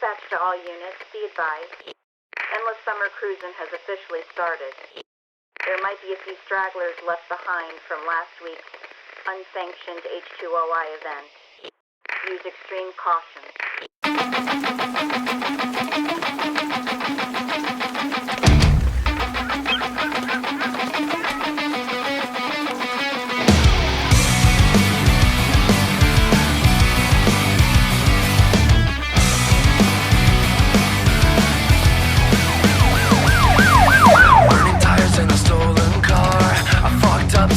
Dispatch to all units, be advised. Endless summer cruisin' has officially started. There might be a few stragglers left behind from last week's unsanctioned H2OI event. Use extreme caution.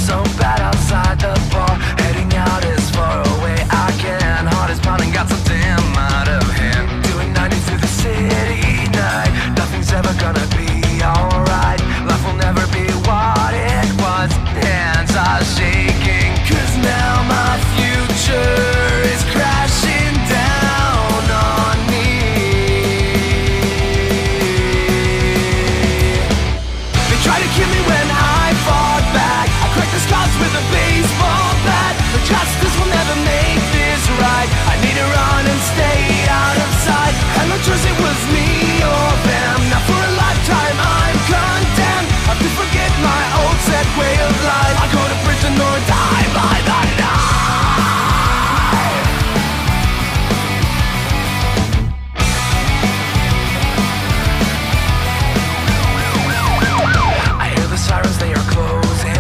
So bad outside the bar, heading out as far away I can. Heart is pounding, got some damn out of hand. Doing 90 through the city night. Nothing's ever gonna be alright. Life will never be what it was. Hands are shaking, 'cause now my future is crashing down on me. They try to kill me when I fought back. Crack the scars with a baseball bat. But justice will never make this right. I need to run and stay out of sight. And no choice, it was me or them. Now for a lifetime I'm condemned. I have to forget my old set way of life. I go to prison or die by the knife. I hear the sirens, they are closing.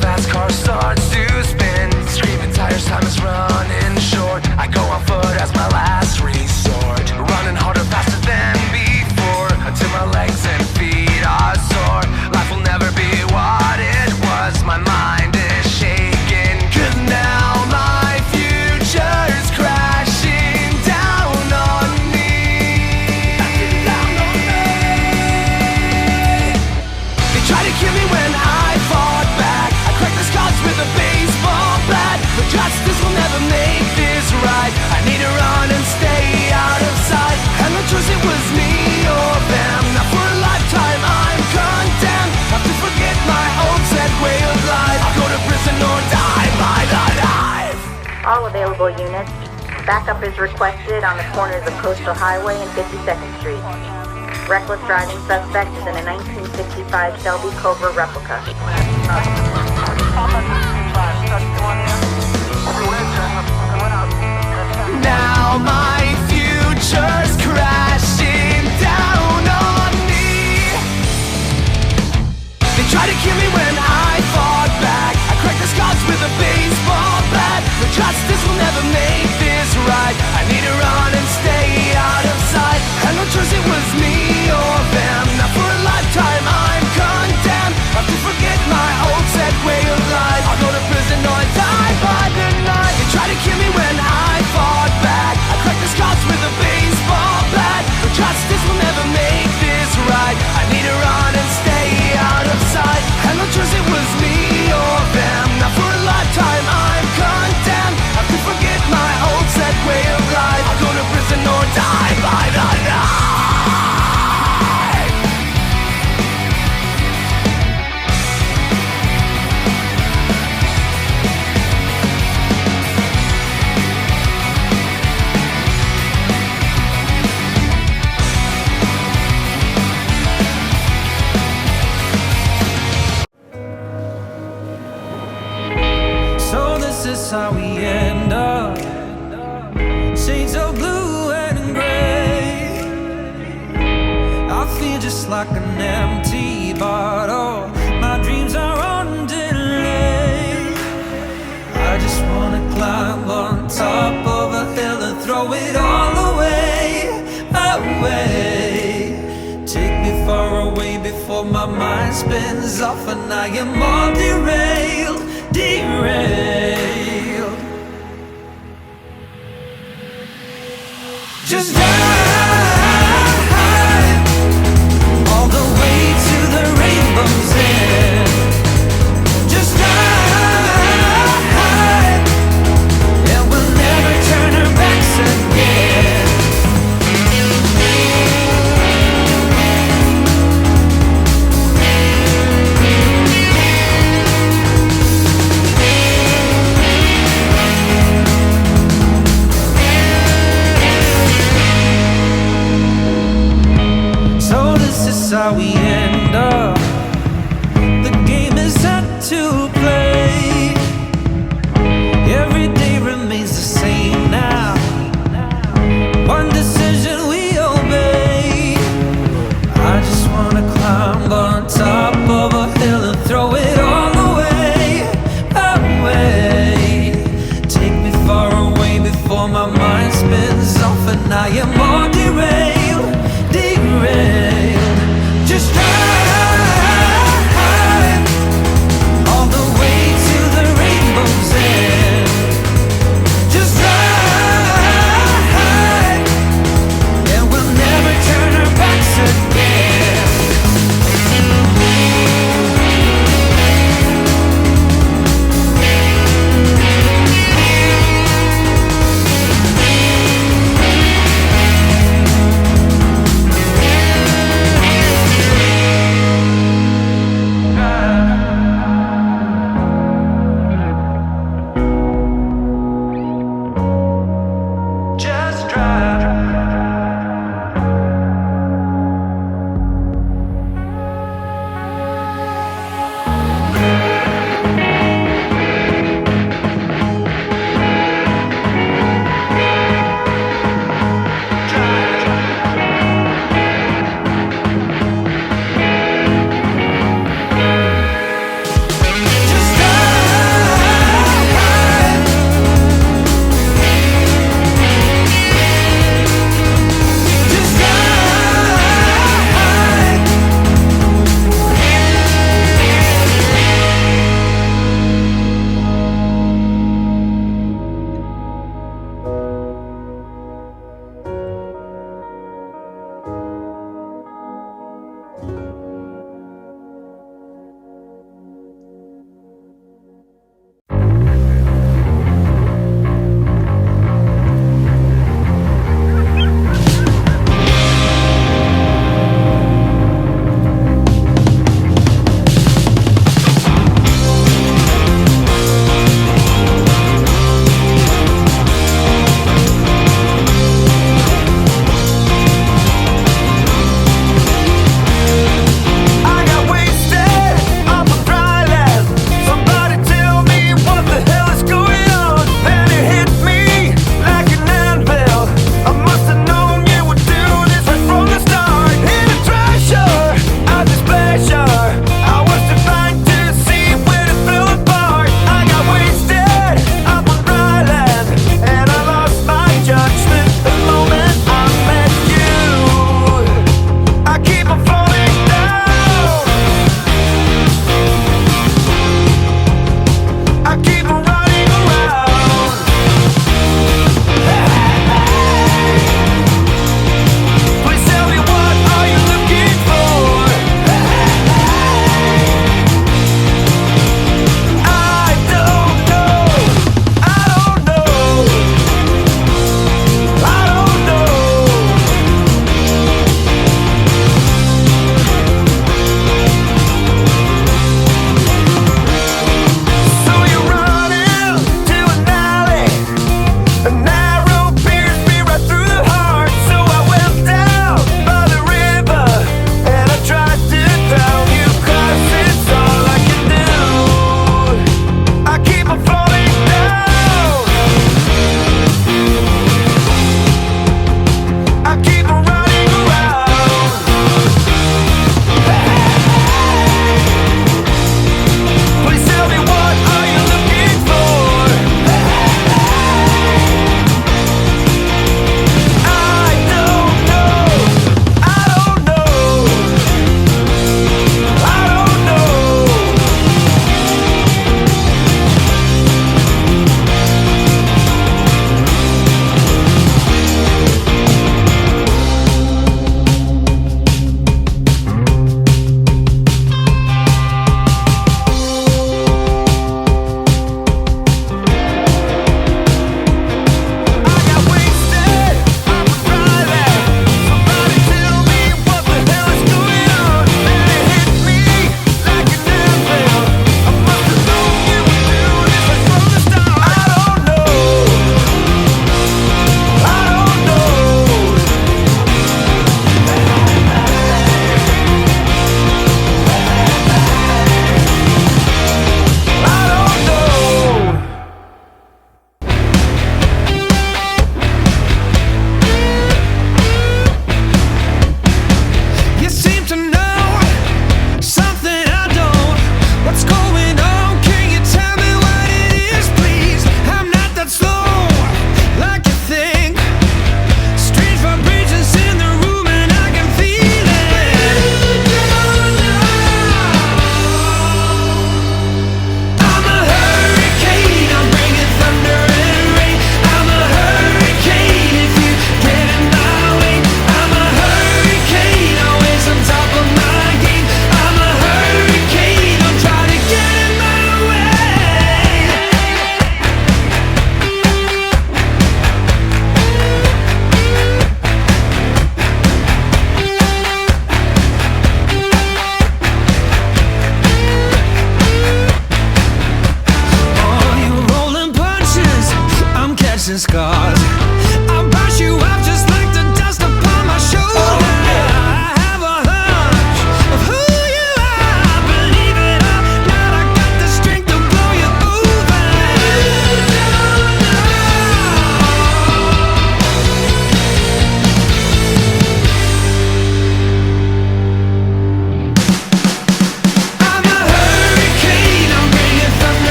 Fast car starts to spin. Screaming tires, time is running short. I go on foot as my last resort. Running harder, faster than before, until my legs and feet are sore. Life will never be what it was. My mind is shaking, 'cause now my future's crashing down on me. They try to kill me when I fought back. With a baseball bat, but justice will never make this right. I need to run and stay out of sight. And no choice, it was me or them. Now for a lifetime I'm condemned. Have to forget my old set way of life. I'll go to prison or die by the knife. All available units, backup is requested on the corners of Coastal Highway and 52nd Street. Reckless driving suspect is in a 1965 Shelby Cobra replica. Now my future's crashing down on me. They try to kill me when I fought back. I crack the scars with a baseball bat. But justice will never make this right. I need to run and stay out of sight. And no choice, it was me or them. Now for a lifetime I'm condemned. Have to forget my old set way of life. I'll go to prison or die by the night. They try to kill me when I fought back. I crack the scars with a baseball bat. But justice will never make this right. I need to run and stay out of sight. And no choice, it was me or them. Now for a lifetime I'm condemned. Have to forget my old set way of life. I'll go to prison or die by the night. This is how we end up. Shades of blue and gray. I feel just like an empty bottle. My dreams are on delay. I just wanna climb on top of a hill and throw it all away, away. Take me far away before my mind spins off and I am all derailed, derailed. Just dive all the way to the rainbow's end. Just dive, and we'll never turn our backs again. how we end up. The game is set to play. Every day remains the same now. One decision we obey. I just wanna climb on top of a hill and throw it all away, away. Take me far away before my mind spins off and I am all derailed, derailed. Just try.